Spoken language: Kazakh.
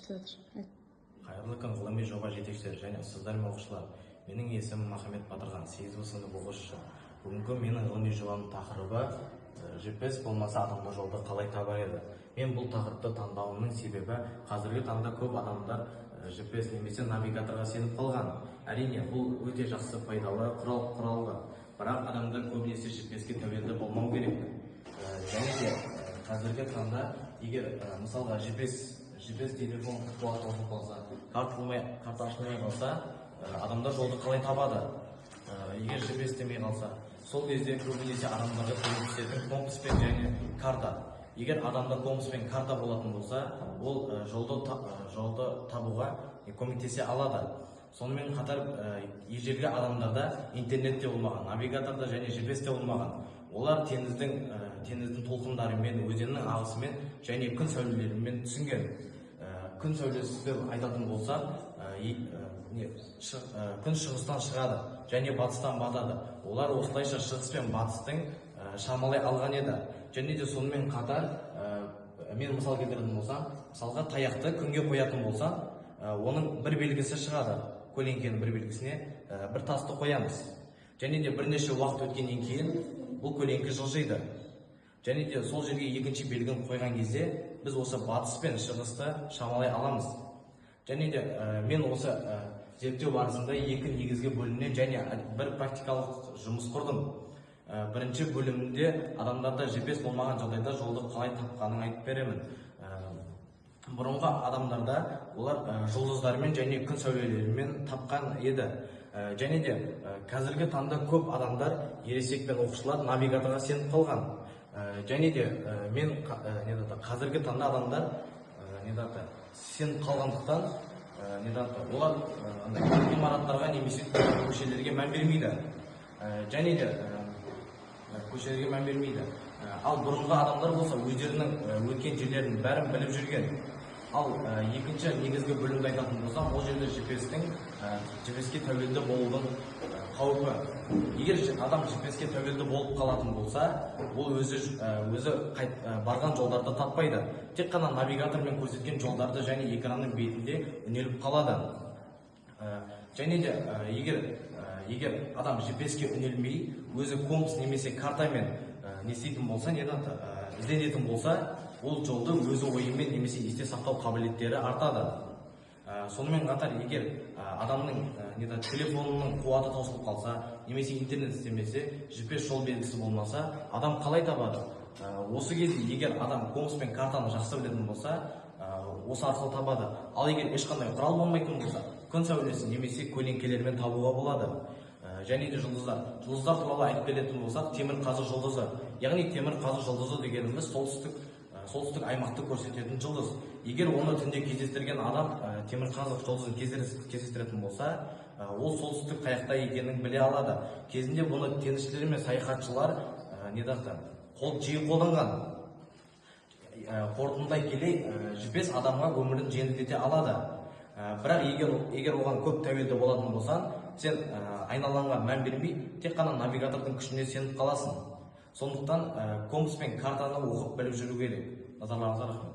күтіп жатыр. Қайырлы күн ғылыми жоба жетекшілері және ұстаздар мен оқушылар. Менің есімім Махамбет Батырхан, 8 сынып оқушысы. Бүгінгі менің ғылыми жобамның тақырыбы GPS болмаса адамдар жолды қалай табар еді. Мен бұл тақырыпты таңдауымның себебі қазіргі таңда көп адамдар GPS немесе навигаторға сеніп қалған. Әрине, бұл өте жақсы пайдалы құралғы. Бірақ адамдар көбінесе GPS-ке тәуелді болмау керек. Және де қазіргі таңда егер мысалға GPS телефон қуаты озып қалса, карта ашылмай қалса, адамдар жолды қалай табады? Егер GPS демей қалса, сол кезде көбінесе адамдарға көмектесетін компаспен және карта. Егер адамда компаспен карта болатын болса, ол жолды табуға көмектесе алады. Сонымен қатар ежелгі адамдарда интернетте болмаған, навигаторда және GPS-те болмаған. Олар теңіздің толқындарымен, өзеннің ағысымен және күн сәулелерімен түсінген. Күн сәулесі айтатын болса, күн шығыстан шығады және батыстан батады. Олар осылайша шығыс пен батыстың шамалай алған еді. Және де сонымен қатар мен мысал келтіретін болсам, мысалға таяқты күнге қоятын болсам, оның бір белгісі шығады. Көлеңкенің бір белгісіне бір тасты қоямыз. Және де бірнеше уақыт өткеннен кейін бұл көлеңке жылжиды. Және де сол жерге екінші белгіні қойған кезде біз осы батыс пен шығысты шамалай аламыз. Және де мен осы зерттеу барысында екі негізгі бөлімнен және бір практикалық жұмыс құрдым. Бірінші бөлімінде адамдарда GPS болмаған жағдайда жолды қалай тапқанын айтып беремін. Бұрынғы адамдарда олар жұлдыздармен және күн сәулелерімен тапқан еді. Және де қазіргі таңда көп адамдар, ересек пен оқушылар навигаторға сеніп қалған. Және де мен қазіргі таңда адамдар сеніп қалғандықтан олар ғимараттарға немесе көшелерге мән бермейді. Және де көшелерге мән бермейді. Ал бұрынғы адамдар болса өздерінің өткен жерлерінің бәрін біліп жүрген. Ал екінші негізгі бөлімді айтатын болсам, ол жерде GPS-ке тәуелді болудың қаупі. Егер адам GPS-ке тәуелді болып қалатын болса, ол өзі барған жолдарды таппайды. Тек қана навигатормен көрсеткен жолдарды және экранның бетінде үнеліп қалады. Және де егер адам GPS-ке үнелмей, өзі компас немесе картамен ізденетін болса, ол жолды өзі ойымен немесе есте сақтау қабілеттері артады. Сонымен қатар, егер адамның телефонының қуаты таусылып қалса, немесе интернет істемесе, GPS жол белгісі болмаса, адам қалай табады? Осы кезде егер адам компас пен картаны жақсы білетін болса, осы арқылы табады. Ал егер ешқандай құрал болмайтын болса, күн сәулесі немесе көлеңкелермен табуға болады. Және де жұлдыздар туралы айтып беретін болсақ, темір қазық жұлдызы. Яғни темір қазық жұлдызы дегеніміз солтүстік аймақты көрсететін жұлдыз. Егер оны түнде кездестірген адам темір қазық жұлдызын кездестіретін болса, ол солтүстік қаяқта екенін біле алады. Кезінде бұны теңізшілер мен саяхатшылар жиі қолданған. Қорытындылай келе, GPS адамға өмірін жеңілдете алады. Бірақ егер оған көп тәуелді болатын болсан, сен айналаңға мән бермей, тек қана навигатордың күшіне сеніп қаласың. Сондықтан компас пен картаны оқып біліп жүру керек. Назарларыңызға рахмет.